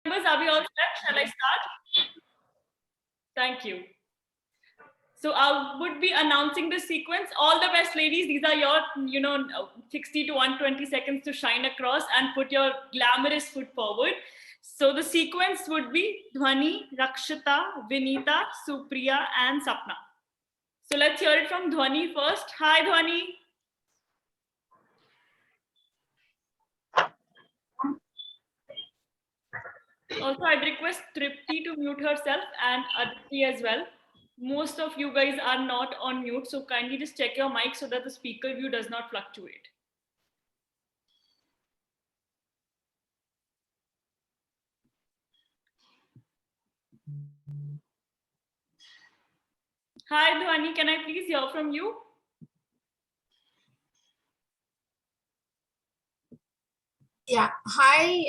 Members, are we all set? Shall I start? Thank you. So I would be announcing the sequence. All the best, ladies. These are your, 60 to 120 seconds to shine across and put your glamorous foot forward. So the sequence would be Dhwani, Rakshita, Vinita, Supriya, and Sapna. So let's hear it from Dhwani first. Hi, Dhwani. Also, I'd request Tripti to mute herself and Aditi as well. Most of you guys are not on mute, so kindly just check your mic so that the speaker view does not fluctuate. Hi, Dhwani, can I please hear from you? Yeah, hi,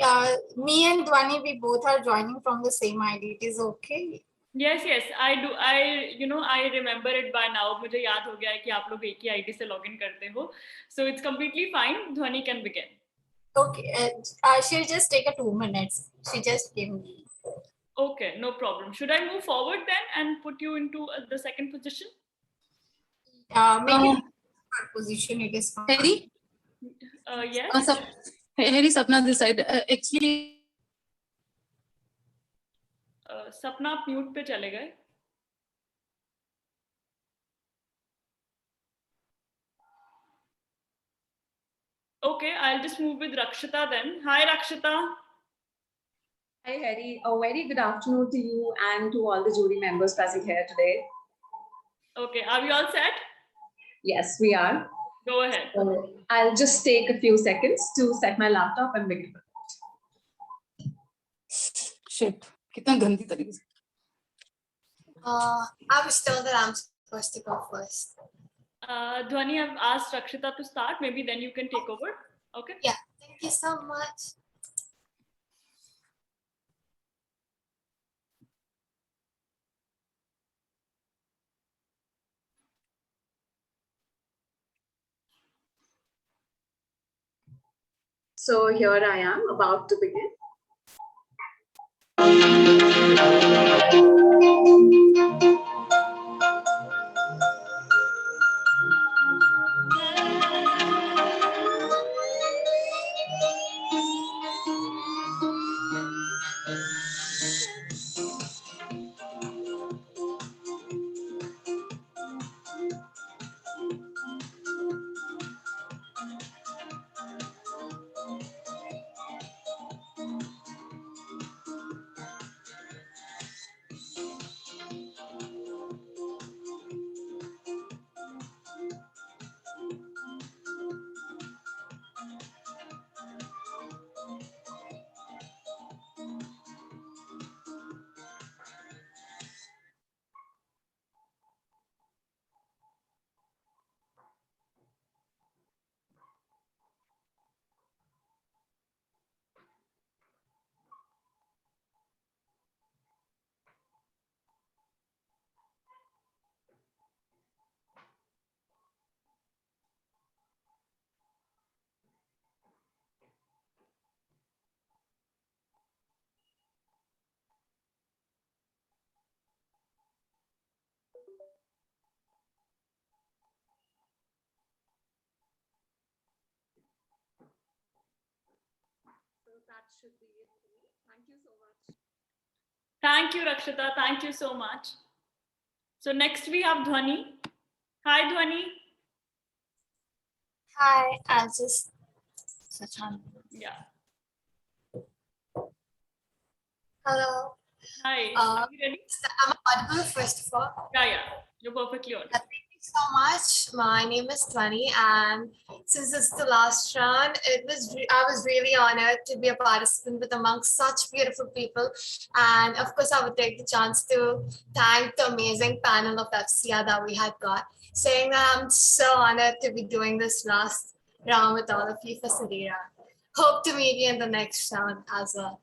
me and Dhwani, we both are joining from the same ID. It is okay? Yes, I do. I remember it by now. मुझे याद हो गया है कि आप लोग एक ही ID से login करते हो. So it's completely fine. Dhwani can begin. Okay, she'll just take 2 minutes. She just gave me. Okay, no problem. Should I move forward then and put you into the second position? Maybe position it is fine. Harry? Yes. Harry, Sapna this side. Actually, सपना आप mute पे चले गए. Okay, I'll just move with Rakshita then. Hi, Rakshita. Hi, Harry. A very good afternoon to you and to all the jury members present here today. Okay, are we all set? Yes, we are. Go ahead. I'll just take a few seconds to set my laptop and begin. shit. कितना गंदी तरीके से. I was told that I'm supposed to go first. Dhwani, I've asked Rakshita to start. Maybe then you can take over. Okay. Yeah, thank you so much. So here I am about to begin. That should be it for me. Thank you so much. Thank you, Rakshita. Thank you so much. So next we have Dhwani. Hi, Dhwani. Hi, I'll just switch on. Yeah. Hello. Hi. Are you ready? I'm audible first of all. Yeah. You're perfectly audible. Thank you so much. My name is Dhwani, and since this is the last round, I was really honored to be a participant with amongst such beautiful people. And of course, I would take the chance to thank the amazing panel of FCA that we had got, saying that I'm so honored to be doing this last round with all of you for Sadira. Hope to meet you in the next round as well.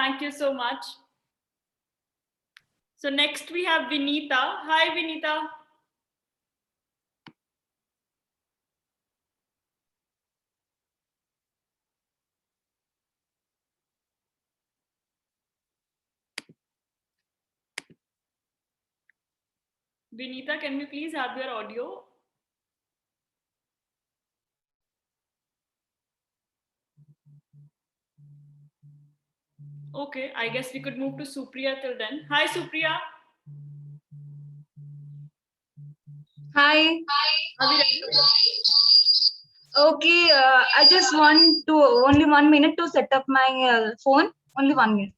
Thank you so much. So next we have Vinita. Hi, Vinita. Vinita, can we please have your audio? Okay, I guess we could move to Supriya till then. Hi, Supriya. Hi. Are we ready? Okay. I just want to only 1 minute to set up my phone. Only 1 minute.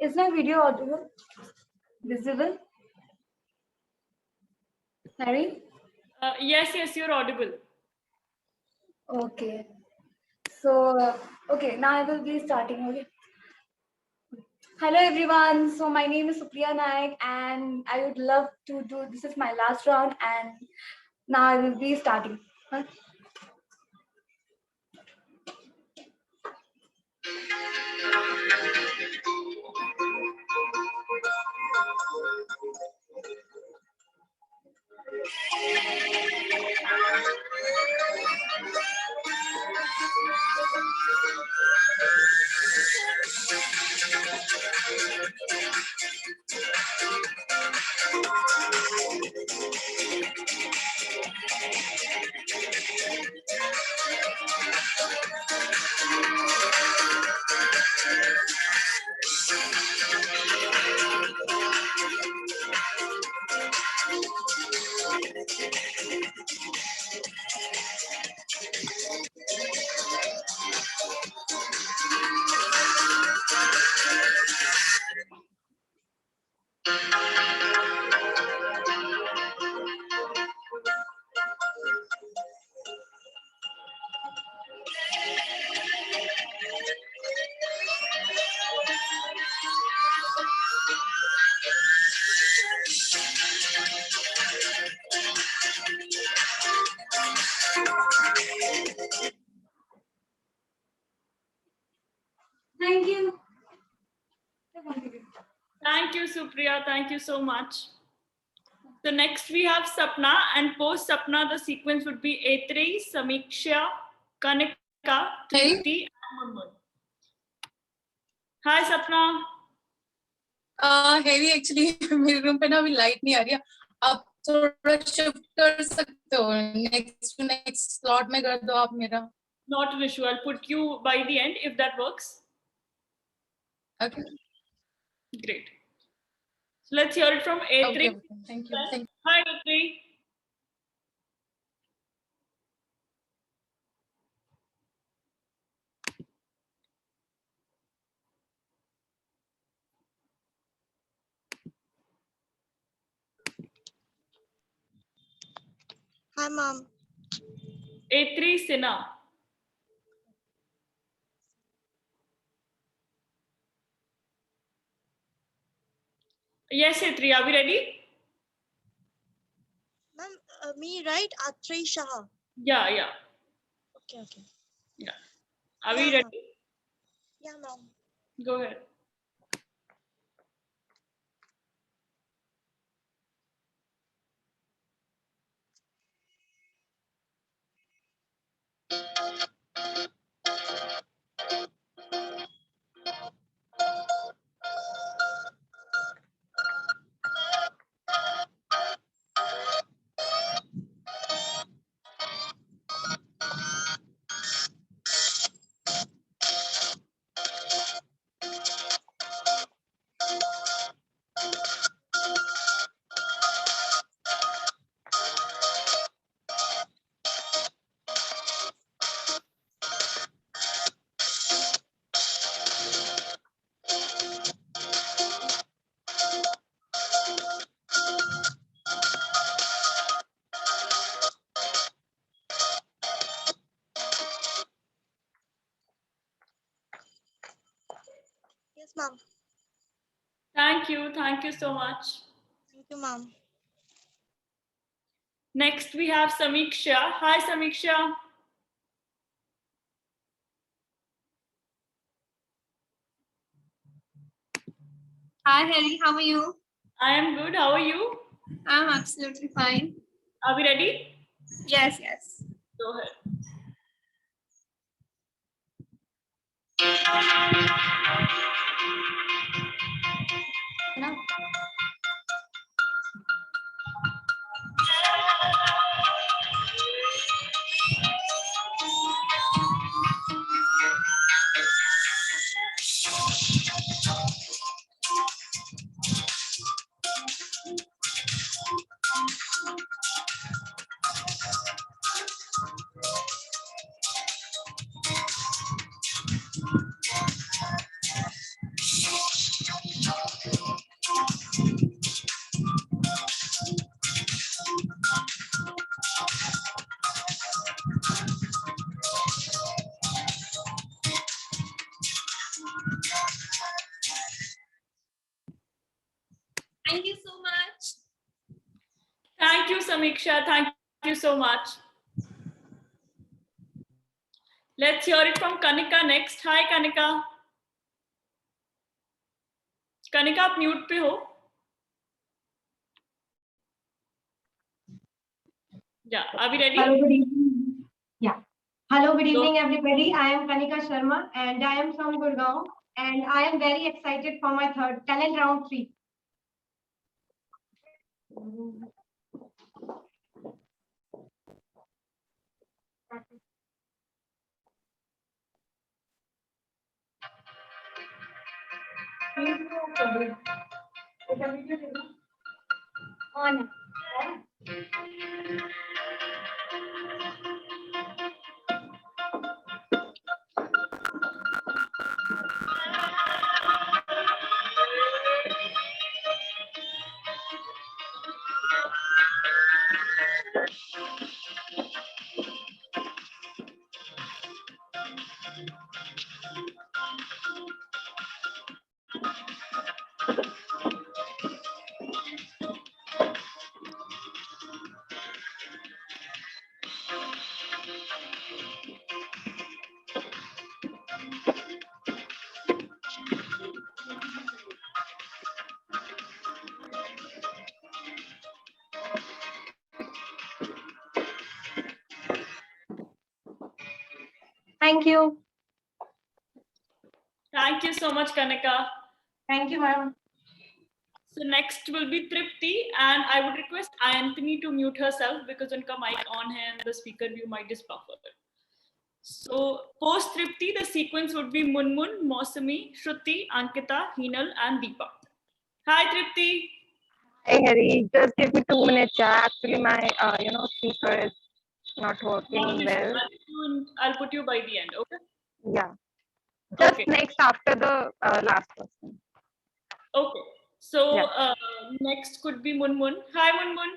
Is my video audible? Visible? Harry? Yes, you're audible. Okay. So, okay, now I will be starting. Okay. Hello everyone. So my name is Supriya Naik and I would love to do, this is my last round and now I will be starting. Huh? Thank you. Thank you, Supriya. Thank you so much. So next we have Sapna, and post Sapna, the sequence would be Etri, Samiksha, Kanika, Tripti, and Munmun. Hi, Sapna. हेरी actually मेरे room पे ना अभी light नहीं आ रही है. आप थोड़ा शिफ्ट कर सकते हो, नेक्स्ट स्लॉट में कर दो आप मेरा. Not an issue. I'll put you by the end if that works. Okay. Great. So let's hear it from A3. Okay. Thank you. Thank you. Hi, A3. Hi, Mom. A3 Sina. Yes, A3, are we ready? Ma'am, me, right? Atri Shah. Yeah. Okay. Yeah. Are Yeah, we ready? Yeah, ma'am. Go ahead. you. Thank you so much. Thank you, ma'am. Next, we have Samiksha. Hi, Samiksha. Hi, Harry. How are you? I am good. How are you? I'm absolutely fine. Are we ready? Yes, yes. Go ahead. No. Thank you so much. Thank you, Samiksha. Thank you so much. Let's hear it from Kanika next. Hi, Kanika. Kanika, आप mute पे हो? Yeah. Are we ready? Hello, good evening. Yeah. Hello, good evening, everybody. I am Kanika Sharma and I am from Gurgaon and I am very excited for my third talent round 3. On. Thank you. Thank you so much, Kanika. Thank you, ma'am. So next will be Tripti, and I would request Anthony to mute herself because उनका mic on है and the speaker view might is buffered. So post Tripti, the sequence would be Munmun, Mausami, Shruti, Ankita, Hinal, and Deepa. Hi, Tripti. Hey Harry, just give me 2 minutes. Actually, my speaker is not working well. I'll put you by the end. Okay. Yeah, just Okay. next after the last person. Okay. So Yeah. next could be Munmun. Hi, Munmun.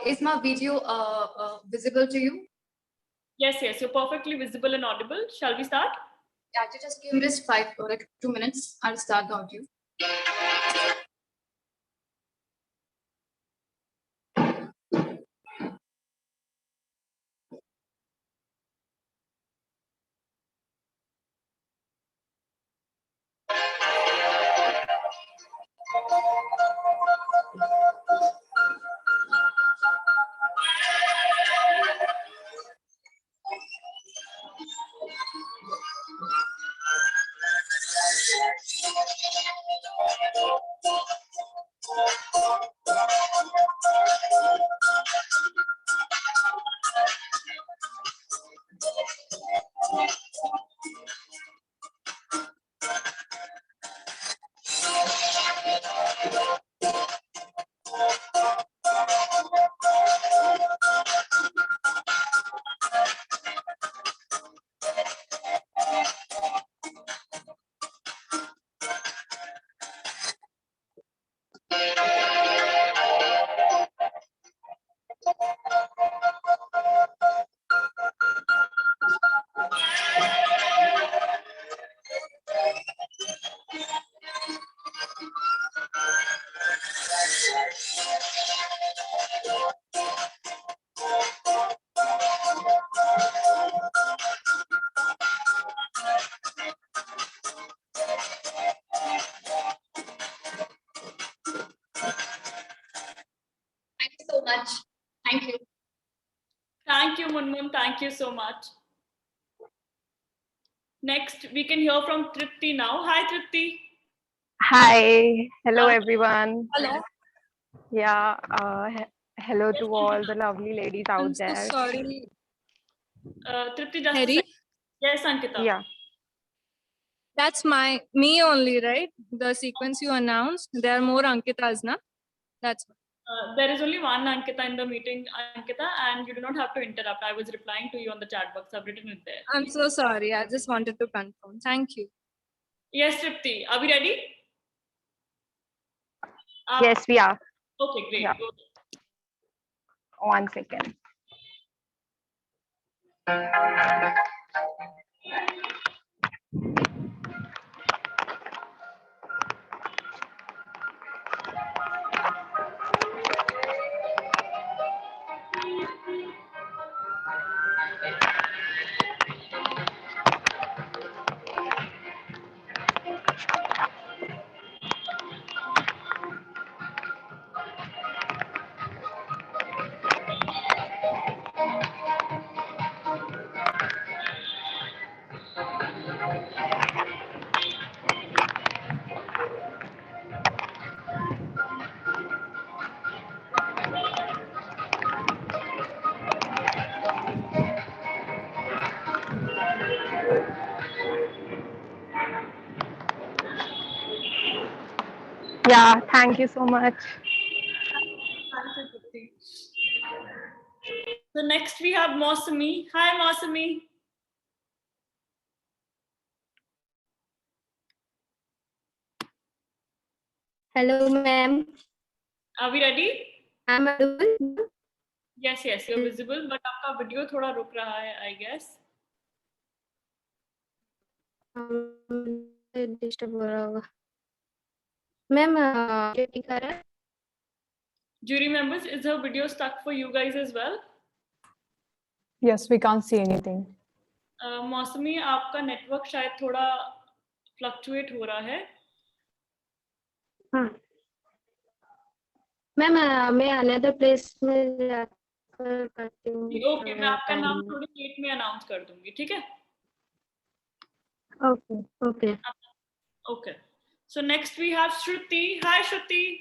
Is my video visible to you? Yes, yes, you're perfectly visible and audible. Shall we start? Yeah, you just give me this 2 minutes. I'll start the audio. much. Thank you. Thank you, Munmun. Thank you so much. Next, we can hear from Tripti now. Hi, Tripti. Hi, hello Hi. everyone. Hello. Yeah, hello to all the lovely ladies out I'm so there. sorry. Tripti, just a Harry? second. Yes, Ankita. Yeah, That's me only, right? The sequence you announced. There are more Ankitas, na? That's There is only one Ankita in the meeting, Ankita, and you do not have to interrupt. I was replying to you on the chat box. I've written it there. I'm so sorry. I just wanted to confirm. Thank you. Yes, Tripti. Are we ready? yes, we are. Okay, great. Yeah. Go. 1 second. Yeah, thank you so much. Thank you, Tripti. So next we have Mosami. Hi, Mosami. Hello, ma'am. Are we ready? I'm audible? Yes, yes, you're visible, but आपका video थोड़ा रुक रहा है, I guess. Disturb हो रहा होगा ma'am ठीक आ रहा है Jury members, is her video stuck for you guys as well? Yes, we can't see anything. मौसमी, आपका नेटवर्क शायद थोड़ा फ्लक्चुएट हो रहा है. हाँ मैम मैं अनदर प्लेस में जाकर करती हूँ ओके, मैं आपका नाम थोड़ी लेट में अनाउंस कर दूंगी, ठीक है? Okay okay Okay. So next we have Shruti. Hi, Shruti.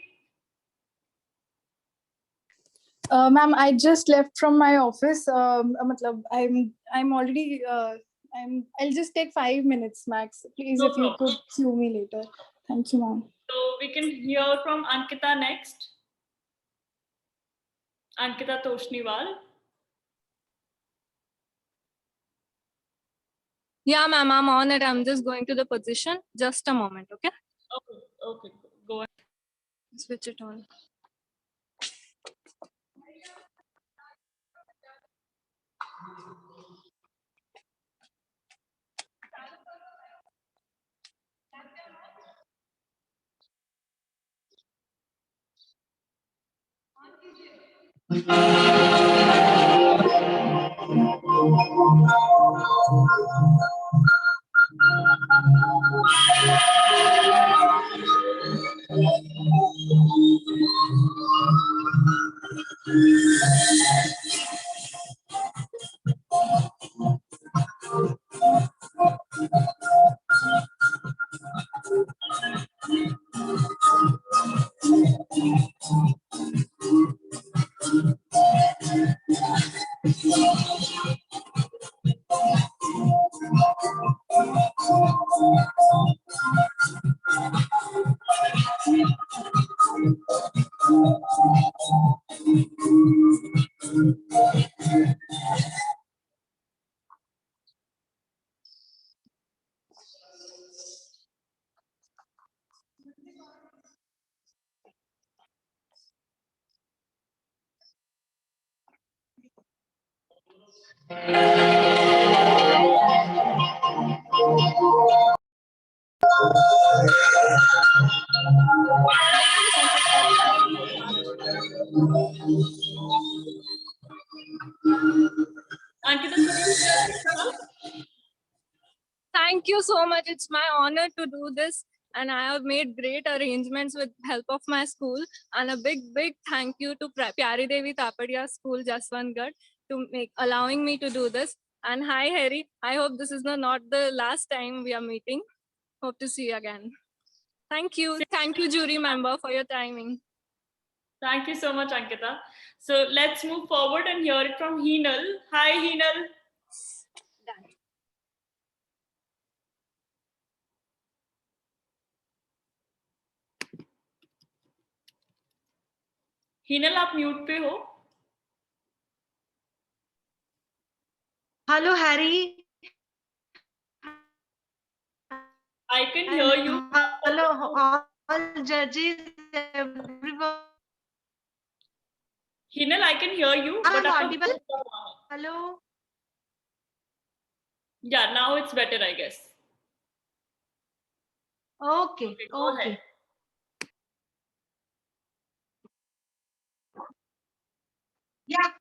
Ma'am, I just left from my office. matlab, I'm already. I'll just take 5 minutes max. Please, No if you problem. could queue me later. Thank you, ma'am. So we can hear from Ankita next. Ankita Toshniwal. Yeah, ma'am, I'm on it. I'm just going to the position. Just a moment, okay? Okay, okay, go ahead. Switch it on. Ankita, Thank you so much. It's my honor to do this. and I have made great arrangements with help of my school. And a big thank you to Pyari Devi Tapadia School, Jaswantgarh, to allowing me to do this. And hi, Harry. I hope this is not the last time we are meeting. Hope to see you again. Thank you. Thank you, jury member, for your timing. Thank you so much, Ankita. So let's move forward and hear it from Heenal. Hi, Heenal. Heenal, आप mute पे हो? Hello, Harry. I can hear you. Hello, all judges, everyone. Heenal, I can hear you, but I'm आपका audible. voice कम आ रहा है. Hello. Yeah, now it's better, I guess. Okay. Go ahead. Yeah.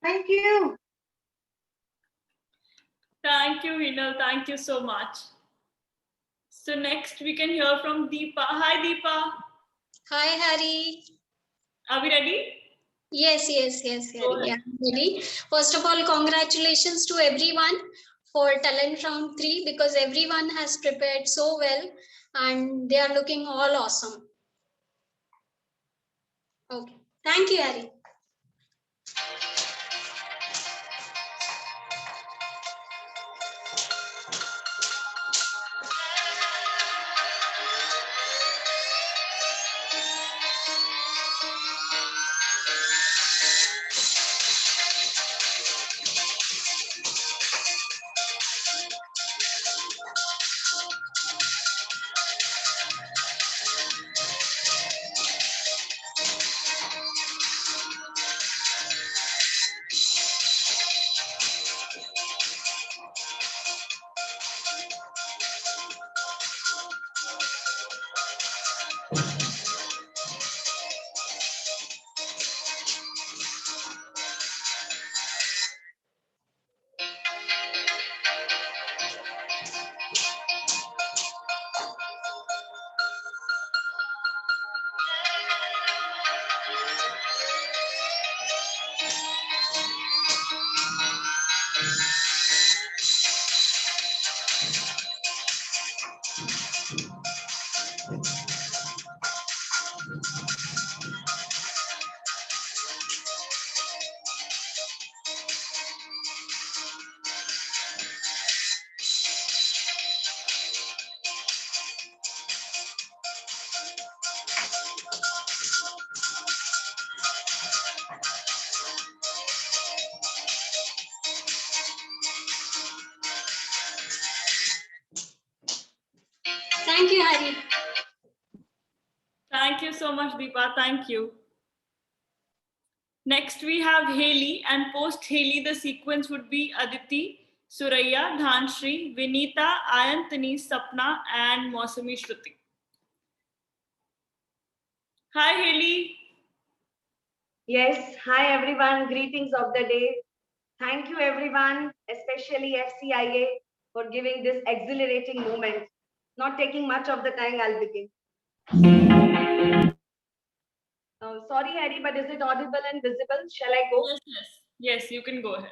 Thank you. Thank you, Heenal. Thank you so much. So next we can hear from Deepa. Hi, Deepa. Hi, Harry. Are we ready? Yes, Harry. Yeah, ready. First of all, congratulations to everyone for talent round 3 because everyone has prepared so well and they are looking all awesome. Okay. Thank you, Harry. Thank you, Hari. Thank you so much, Deepa. Thank you. Next, we have Haley, and post Haley, the sequence would be Aditi, Suraya, Dhanshri, Vinita, Ayantani, Sapna, and Mausami Shruti. Hi, Haley. Yes, hi everyone. Greetings of the day. Thank you everyone, especially FCIA, for giving this exhilarating moment. Not taking much of the time, I'll begin. Sorry, Harry, but is it audible and visible? Shall I go? Yes, yes. Yes, you can go ahead.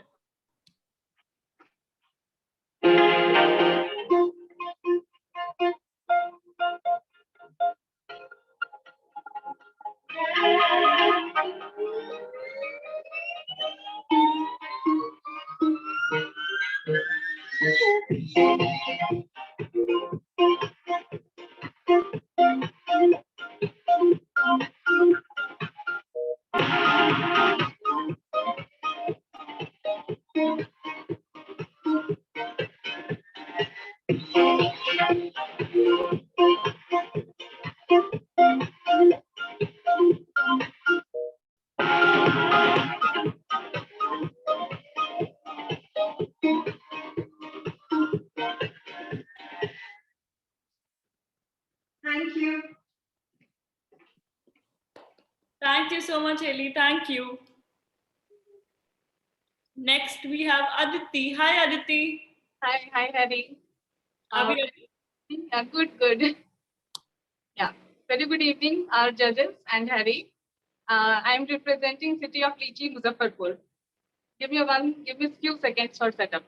Thank you. Thank you so much, Haley. Thank you. Next, we have Aditi. Hi, Aditi. Hi, Harry. Are we ready? Yeah, good. Yeah, very good evening, our judges and Harry. I'm representing city of Lychee, Muzaffarpur. Give me a few seconds for setup.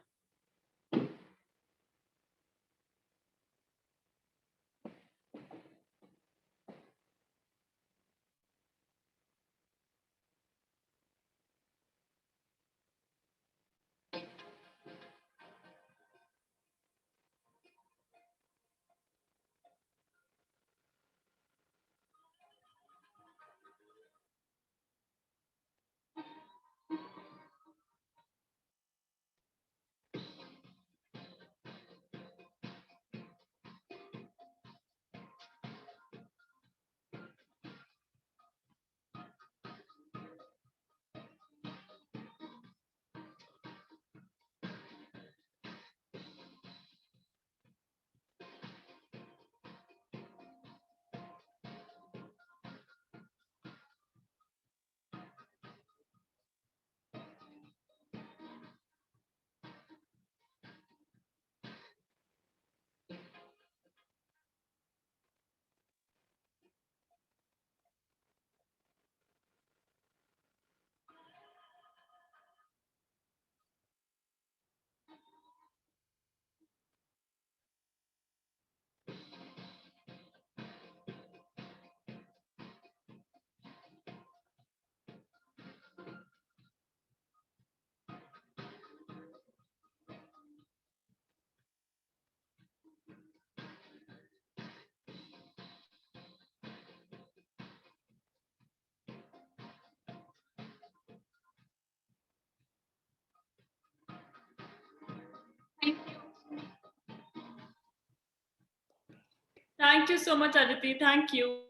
Thank you so much, Aditi. Thank you.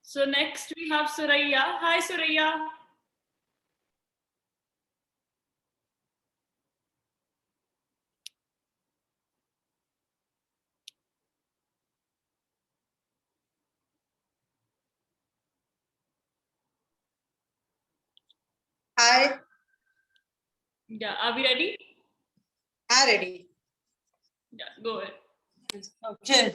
So next we have Suraya. Hi, Suraya. Hi. Yeah, are we ready? I'm ready. Yeah, go ahead. Okay.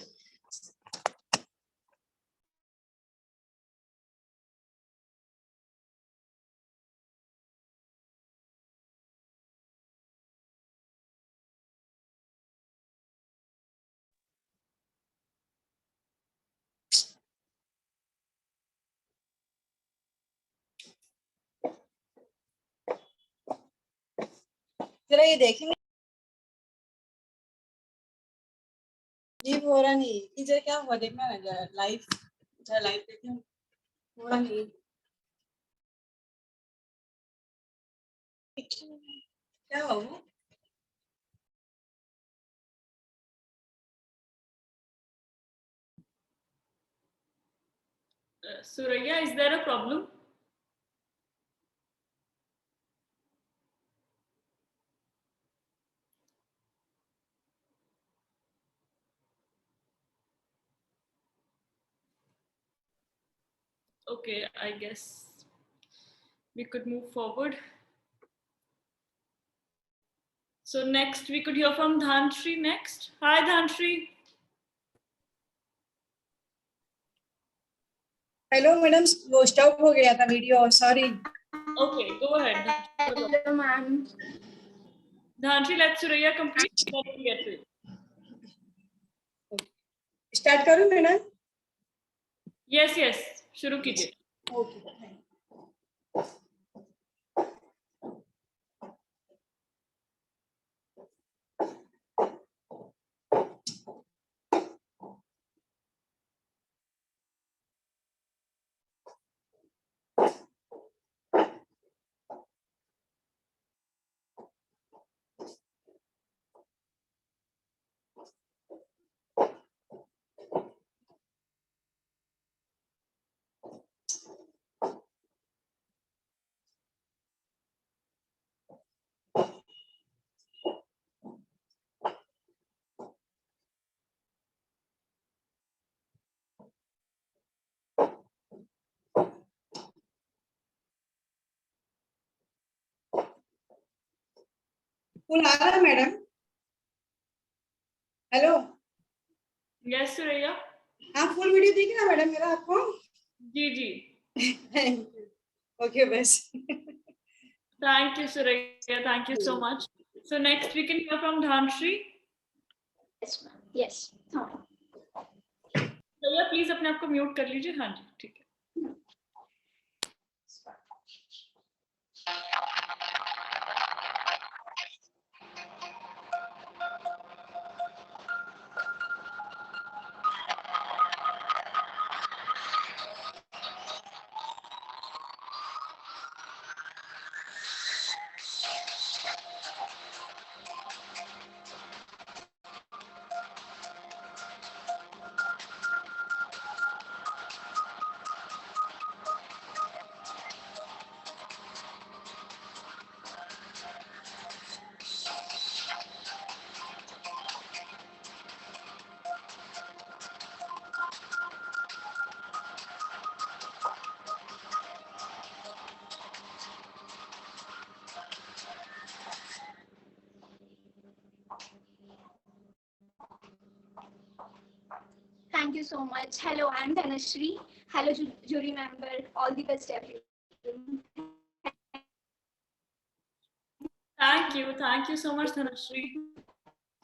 जरा ये देखेंगे जी हो रहा नहीं कि जरा क्या हुआ देखना ना जरा लाइव देखें हो रहा नहीं क्या हुआ वो Suraya, is there a problem? Okay, I guess we could move forward. So next we could hear from Dhantri next. Hi Dhantri. Hello madam, वो स्टॉप हो गया था video, sorry. Okay, go ahead. Hello, ma'am. Dhantri, let Suraya complete. Let me get to it. Start करूं madam? Yes, yes. शुरू कीजिए. Okay. Full आ रहा है मैडम? हेलो. Yes, Suraya. हाँ, फुल वीडियो दिख रहा मैडम मेरा आपको? जी जी. Thank you. ओके बस. Thank you, Suraya. Thank you so much. So next we can hear from Dhantri. Yes, ma'am. Yes. Suraya, please अपने आप को म्यूट कर लीजिए. हाँ जी, ठीक है. Thank you so much. Hello, I'm Dhanashree. Hello, jury member. All the best, everyone. Thank you so much, Dhanashree.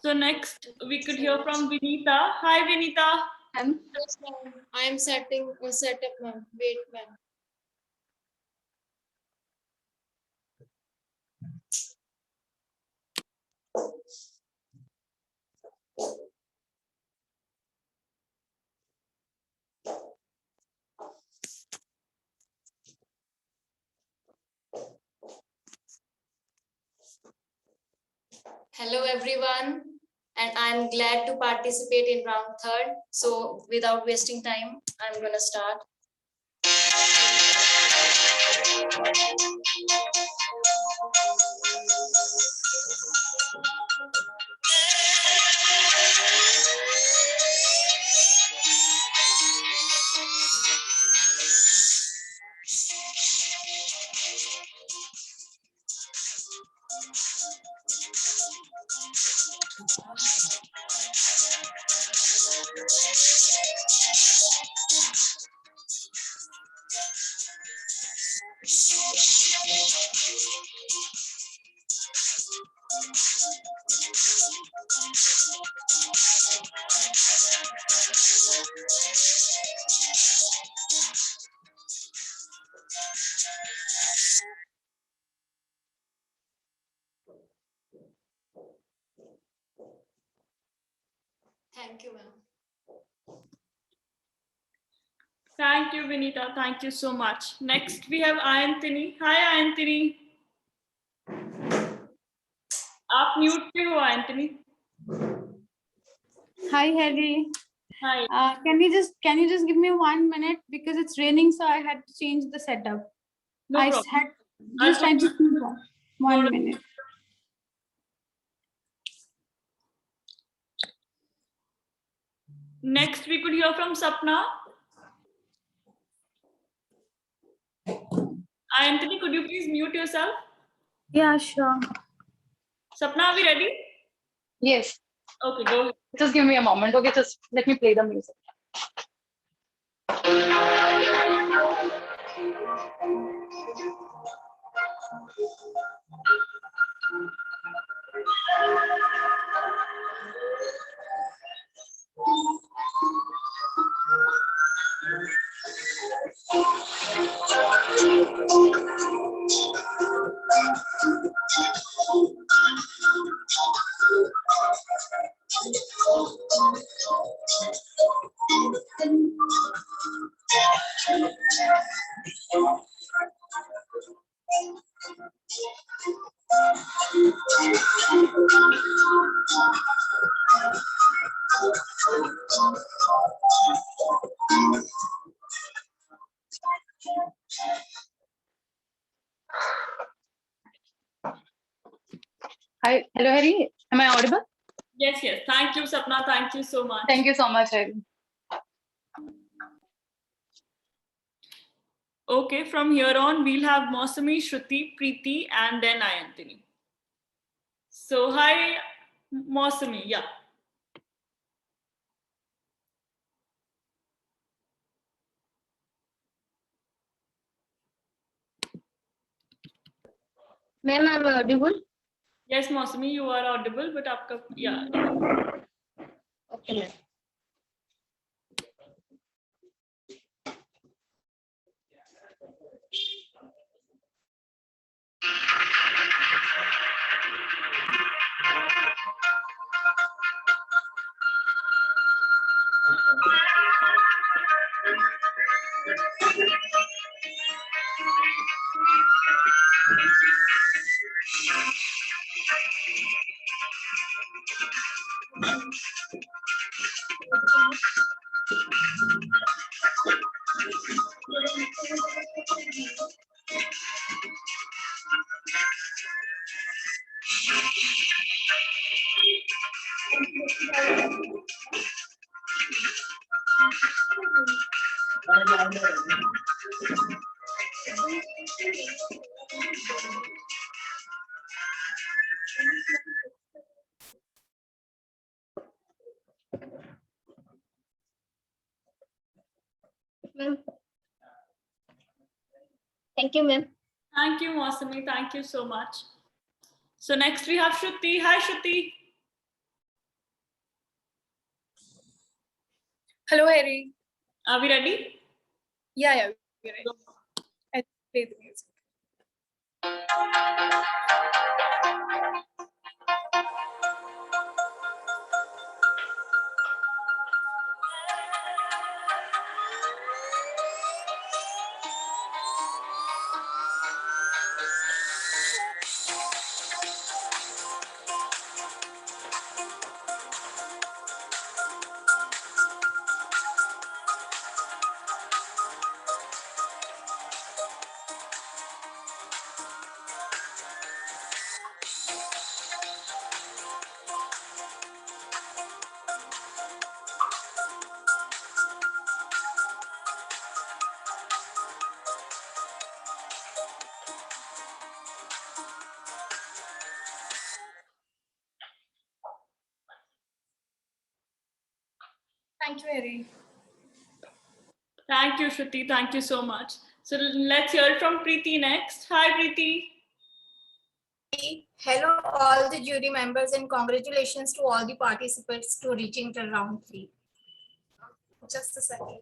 So next we could hear from Vinita. Hi, Vinita. I am setting setup, ma'am. Wait, ma'am. Hello everyone, and I'm glad to participate in round 3rd. So without wasting time, I'm gonna start. Thank you, ma'am. Thank you, Vinita. Thank you so much. Next we have Anthony. Hi, Anthony. आप mute पे हो, Anthony. Hi, Harry. Hi. Can you just give me 1 minute because it's raining, so I had to change the setup. No I problem. had I'll just I put- just need one minute. Next, we could hear from Sapna. Anthony, could you please mute yourself? Yeah, sure. Sapna, are we ready? Yes. Okay, go ahead. Just give me a moment. Okay, just let me play the music. Hi, hello, Harry. Am I audible? Yes, yes. Thank you, Sapna. Thank you so much. Thank you so much, Harry. Okay, from here on, we'll have Mausami, Shruti, Preeti, and then I, Anthony. So, hi, Mausami. Yeah. Ma'am, I'm audible. Yes, Mausami, you are audible, but आपका yeah. Okay, ma'am. Ma'am. Thank you, ma'am. Thank you, Mausami. Thank you so much. So next we have Shruti. Hi, Shruti. Hello, Harry. Are we ready? Yeah, we're ready. I play the music. Thank you, Harry. Thank you, Shruti. Thank you so much. So let's hear from Preeti next. Hi, Preeti. Hello, all the jury members, and congratulations to all the participants to reaching the round 3. Just a second.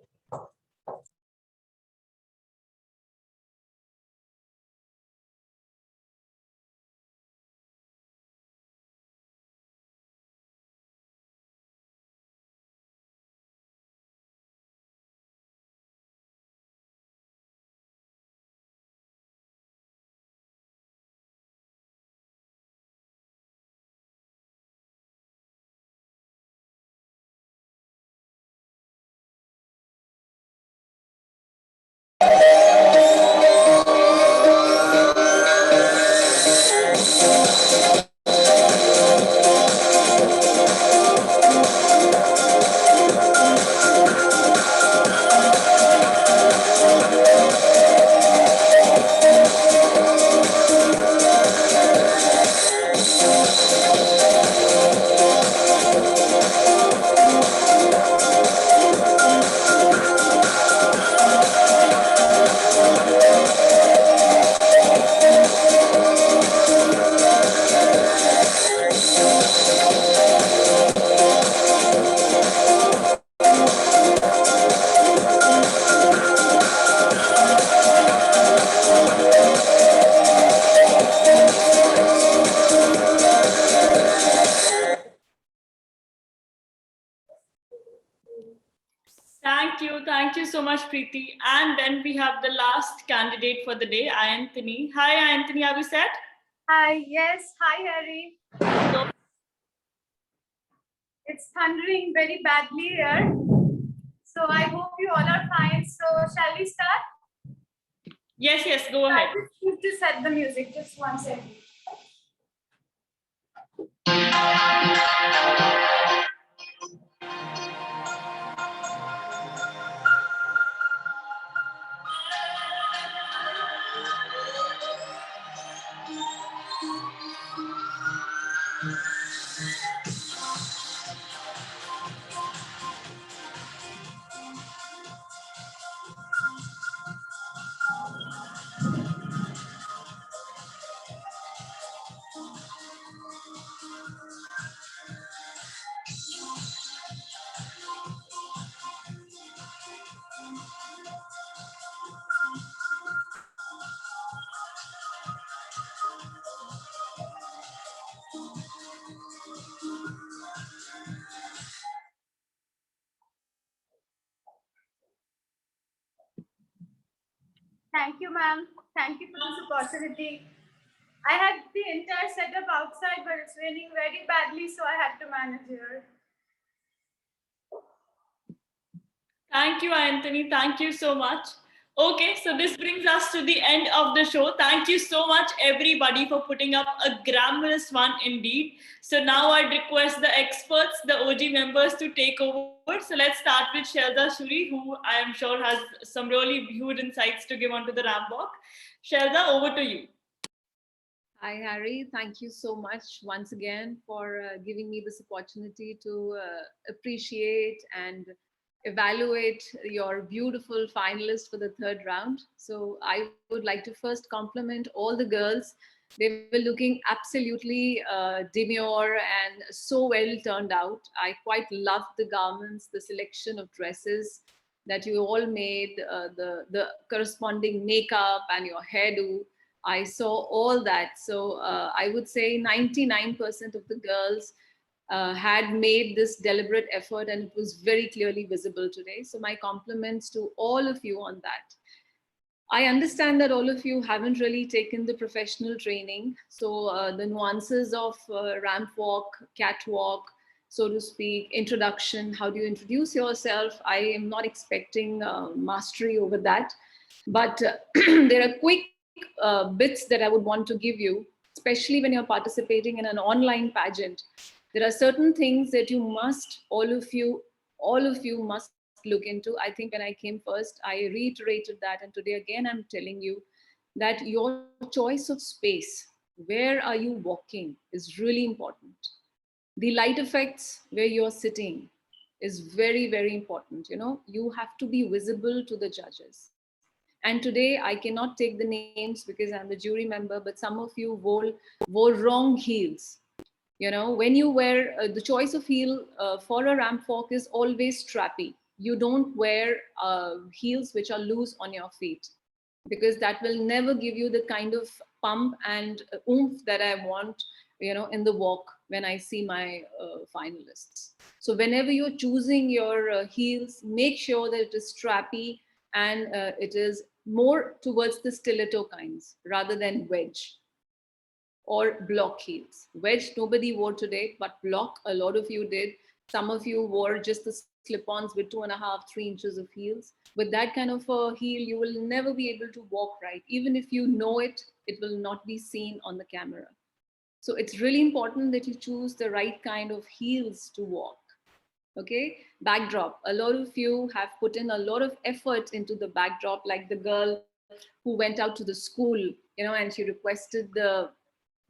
Thank you so much, Preeti. And then we have the last candidate for the day, Anthony. Hi, Anthony, are you set? Hi, yes. Hi, Harry. It's thundering very badly here. So I hope you all are fine. So shall we start? Yes, go ahead. I just need to set the music. Just 1 second. Thank you, ma'am. Thank you for this opportunity. I had the entire setup outside, but it's raining very badly, so I had to manage here. Thank you, Anthony. Thank you so much. Okay, so this brings us to the end of the show. Thank you so much, everybody, for putting up a glamorous one indeed. So now I'd request the experts, the OG members, to take over. So let's start with Shelda Shuri, who I am sure has some really huge insights to give onto the ramp walk. Shelda, over to you. Hi, Harry. Thank you so much once again for giving me this opportunity to appreciate and evaluate your beautiful finalists for the third round. So I would like to first compliment all the girls. They were looking absolutely demure and so well turned out. I quite loved the garments, the selection of dresses that you all made, the corresponding makeup and your hairdo. I saw all that. So I would say 99% of the girls had made this deliberate effort, and it was very clearly visible today. So my compliments to all of you on that. I understand that all of you haven't really taken the professional training. So the nuances of ramp walk, catwalk, so to speak, introduction, how do you introduce yourself? I am not expecting mastery over that. But there are quick bits that I would want to give you, especially when you're participating in an online pageant. There are certain things that you must, all of you must look into. I think when I came first, I reiterated that. And today again, I'm telling you that your choice of space, where are you walking, is really important. The light effects where you're sitting is very, very important. You know, you have to be visible to the judges. And today I cannot take the names because I'm the jury member, but some of you wore wrong heels. You know, when you wear the choice of heel for a ramp walk is always strappy. You don't wear heels which are loose on your feet, because that will never give you the kind of pump and oomph that I want, you know, in the walk when I see my finalists. So whenever you're choosing your heels, make sure that it is strappy and it is more towards the stiletto kinds rather than wedge or block heels. Wedge nobody wore today, but block a lot of you did. Some of you wore just the slip-ons with 2.5, 3 inches of heels. With that kind of a heel, you will never be able to walk right. Even if you know it, it will not be seen on the camera. So it's really important that you choose the right kind of heels to walk. Okay, backdrop. A lot of you have put in a lot of effort into the backdrop, like the girl who went out to the school, you know, and she requested the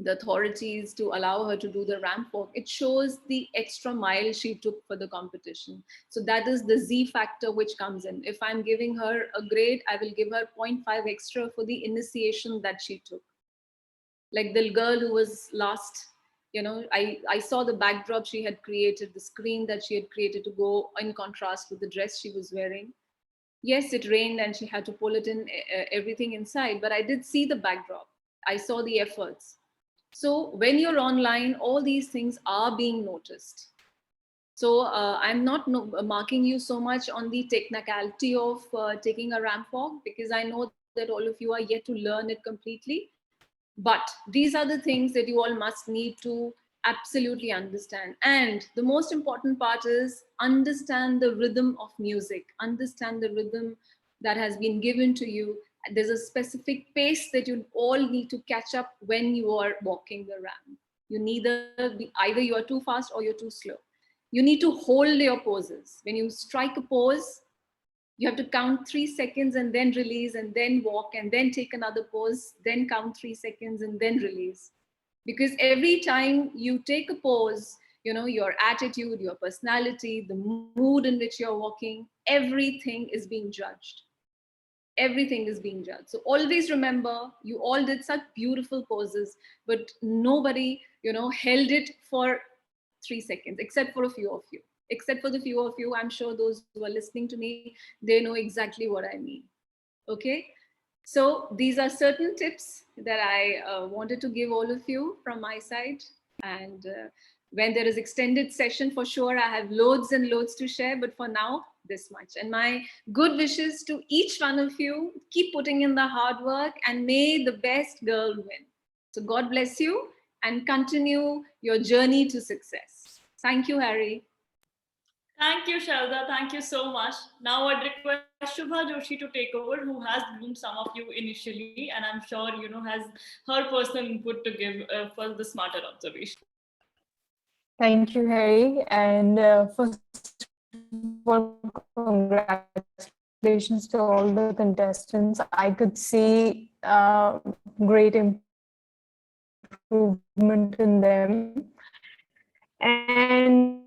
authorities to allow her to do the ramp walk. It shows the extra mile she took for the competition. So that is the Z factor which comes in. If I'm giving her a grade, I will give her 0.5 extra for the initiation that she took. Like the girl who was last, you know, I saw the backdrop she had created, the screen that she had created to go in contrast with the dress she was wearing. Yes, it rained and she had to pull it in, everything inside, but I did see the backdrop. I saw the efforts. So when you're online, all these things are being noticed. So I'm not marking you so much on the technicality of taking a ramp walk, because I know that all of you are yet to learn it completely. But these are the things that you all must need to absolutely understand. And the most important part is understand the rhythm of music, understand the rhythm that has been given to you. There's a specific pace that you all need to catch up when you are walking the ramp. You either you are too fast or you're too slow. You need to hold your poses. When you strike a pose, you have to count 3 seconds and then release, and then walk, and then take another pose, then count 3 seconds and then release. Because every time you take a pose, you know, your attitude, your personality, the mood in which you're walking, everything is being judged. Everything is being judged. So always remember, you all did such beautiful poses, but nobody, you know, held it for 3 seconds, except for a few of you. Except for the few of you, I'm sure those who are listening to me, they know exactly what I mean. Okay, so these are certain tips that I wanted to give all of you from my side. And when there is extended session, for sure, I have loads and loads to share, but for now, this much. And my good wishes to each one of you. Keep putting in the hard work, and may the best girl win. So God bless you, and continue your journey to success. Thank you, Harry. Thank you, Shalda. Thank you so much. Now I'd request Shubha Joshi to take over, who has groomed some of you initially, and I'm sure, you know, has her personal input to give for the smarter observation. Thank you, Harry. And first of all, congratulations to all the contestants. I could see great improvement in them. And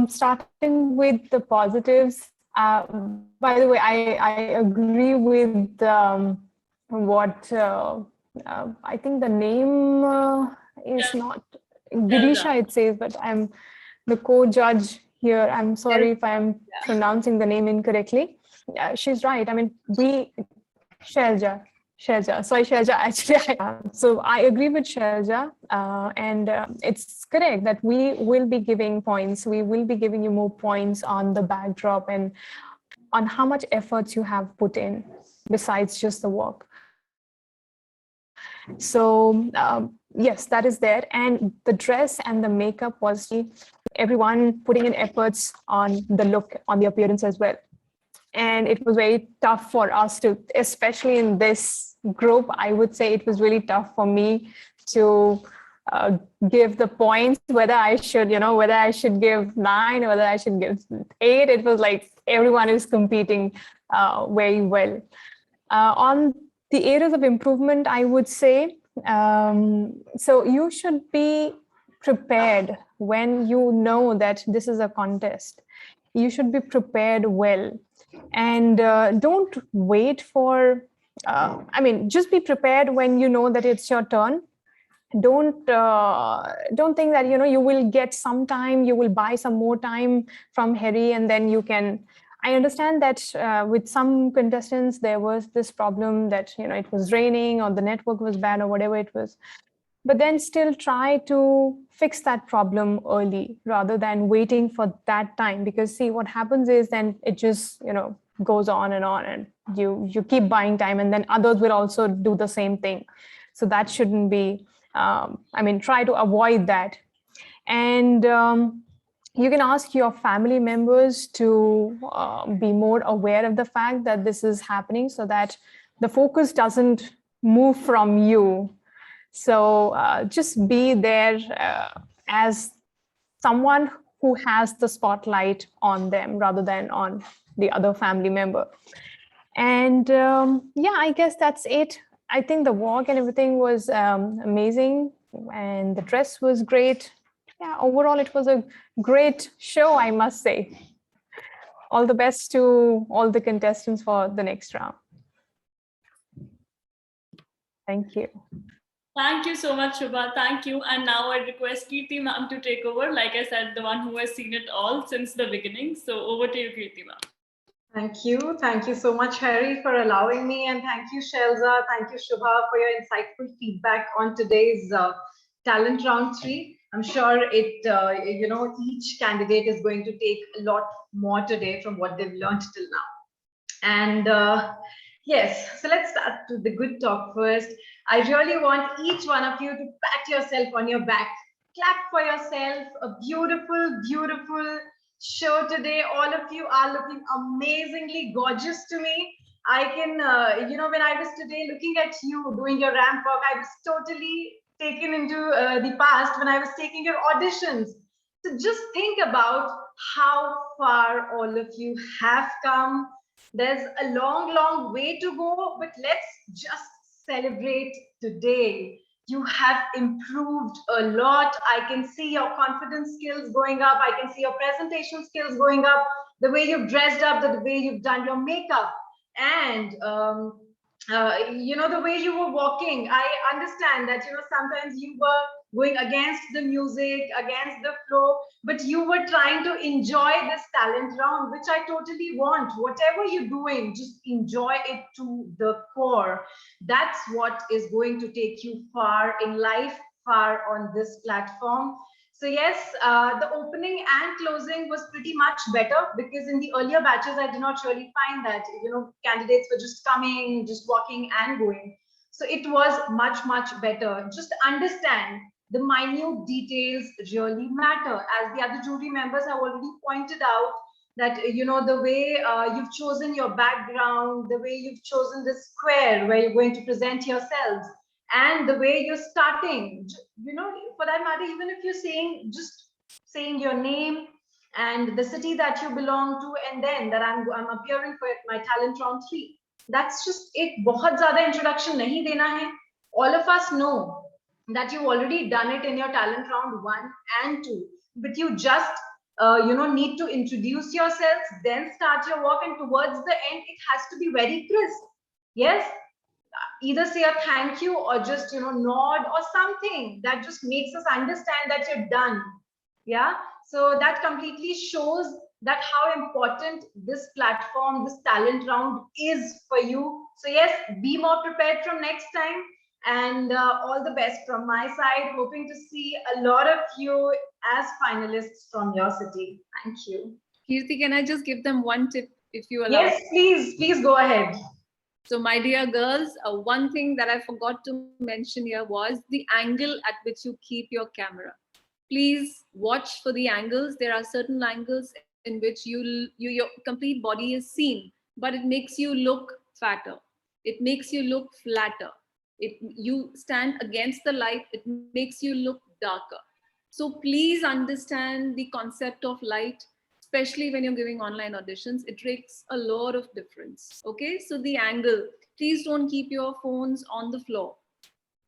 starting with the positives, by the way, I agree with what I think the name is not Girisha, it says, but I'm the co-judge here. I'm sorry if I'm pronouncing the name incorrectly. Yeah, she's right. I mean, Shelja. Sorry, Shelja, actually. So I agree with Shelja, and it's correct that we will be giving points. We will be giving you more points on the backdrop and on how much efforts you have put in besides just the walk. So yes, that is there. And the dress and the makeup was everyone putting in efforts on the look, on the appearance as well. And it was very tough for us to, especially in this group, I would say it was really tough for me to give the points, whether I should, whether I should give 9 or whether I should give 8. It was like everyone is competing very well. On the areas of improvement, I would say, so you should be prepared when you know that this is a contest. You should be prepared well. And don't wait for, just be prepared when you know that it's your turn. Don't think that, you will get some time, you will buy some more time from Harry and then you can. I understand that with some contestants, there was this problem that, it was raining or the network was bad or whatever it was. But then still try to fix that problem early rather than waiting for that time. Because see, what happens is then it just, goes on and you keep buying time and then others will also do the same thing. So that shouldn't be, try to avoid that. And you can ask your family members to be more aware of the fact that this is happening so that the focus doesn't move from you. So just be there as someone who has the spotlight on them rather than on the other family member. And I guess that's it. I think the walk and everything was amazing and the dress was great. Yeah, overall, it was a great show, I must say. All the best to all the contestants for the next round. Thank you. Thank you so much, Shubha. Thank you. And now I request Kirti ma'am to take over. Like I said, the one who has seen it all since the beginning. So over to you, Kirti ma'am. Thank you. Thank you so much, Harry, for allowing me. And thank you, Shelza. Thank you, Shubha, for your insightful feedback on today's talent round 3. I'm sure each candidate is going to take a lot more today from what they've learned till now. And yes, so let's start with the good talk first. I really want each one of you to pat yourself on your back. Clap for yourself. A beautiful, beautiful show today. All of you are looking amazingly gorgeous to me. I can, when I was today looking at you doing your ramp walk, I was totally taken into the past when I was taking your auditions. So just think about how far all of you have come. There's a long, long way to go, but let's just celebrate today. You have improved a lot. I can see your confidence skills going up. I can see your presentation skills going up, the way you've dressed up, the way you've done your makeup. And the way you were walking, I understand that sometimes you were going against the music, against the flow, but you were trying to enjoy this talent round, which I totally want. Whatever you're doing, just enjoy it to the core. That's what is going to take you far in life, far on this platform. So yes, the opening and closing was pretty much better, because in the earlier batches, I did not really find that, candidates were just coming, just walking and going. So it was much, much better. Just understand the minute details really matter. As the other jury members have already pointed out, that, the way you've chosen your background, the way you've chosen the square where you're going to present yourselves, and the way you're starting, for that matter, even if you're just saying your name and the city that you belong to, and then that I'm appearing for my talent round 3. That's just it. बहुत ज़्यादा introduction नहीं देना है. All of us know that you've already done it in your talent round 1 and 2, but you just need to introduce yourselves, then start your work, and towards the end, it has to be very crisp. Yes. Either say a thank you or just nod or something that just makes us understand that you're done. Yeah, so that completely shows that how important this platform, this talent round is for you. So yes, be more prepared from next time, and all the best from my side. Hoping to see a lot of you as finalists from your city. Thank you. Kirti, can I just give them one tip if you allow? Yes, please go ahead. So my dear girls, one thing that I forgot to mention here was the angle at which you keep your camera. Please watch for the angles. There are certain angles in which your complete body is seen, but it makes you look fatter. It makes you look flatter. You stand against the light, it makes you look darker. So please understand the concept of light, especially when you're giving online auditions. It makes a lot of difference. Okay, so the angle, please don't keep your phones on the floor.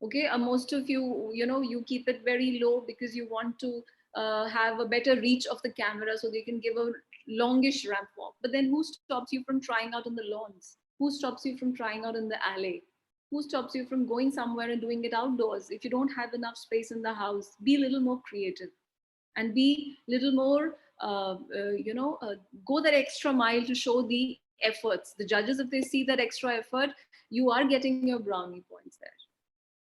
Okay, most of you, you keep it very low because you want to have a better reach of the camera so they can give a longish ramp walk. But then who stops you from trying out on the lawns? Who stops you from trying out in the alley? Who stops you from going somewhere and doing it outdoors? If you don't have enough space in the house, be a little more creative and be a little more go that extra mile to show the efforts. The judges, if they see that extra effort, you are getting your brownie points there.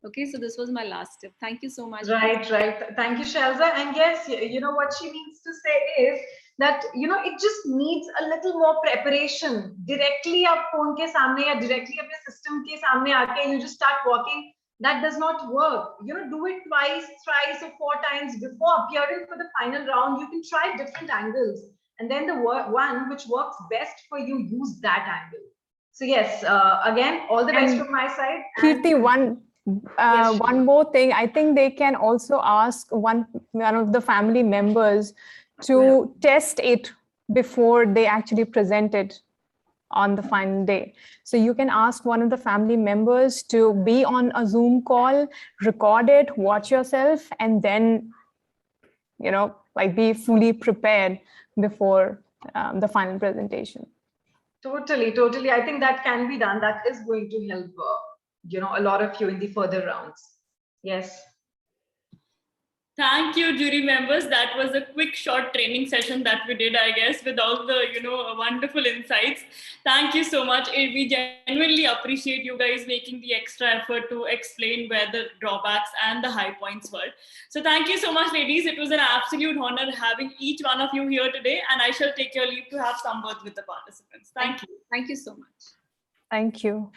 Okay, so this was my last tip. Thank you so much. Right. Thank you, Shelza. And yes, what she means to say is that, it just needs a little more preparation. Directly up phone ke samne ya directly apne system ke samne aake you just start walking. That does not work. Do it twice, thrice, or 4 times before appearing for the final round. You can try different angles, and then the one which works best for you, use that angle. So yes, again, all the best from my side. Kirti, one more thing. I think they can also ask one of the family members to test it before they actually present it on the final day. So you can ask one of the family members to be on a Zoom call, record it, watch yourself, and then, be fully prepared before the final presentation. Totally. I think that can be done. That is going to help, a lot of you in the further rounds. Yes. Thank you, jury members. That was a quick, short training session that we did, I guess, with all the, wonderful insights. Thank you so much. We genuinely appreciate you guys making the extra effort to explain where the drawbacks and the high points were. So thank you so much, ladies. It was an absolute honor having each one of you here today, and I shall take your leave to have some words with the participants. Thank you. Thank you so much. Thank you.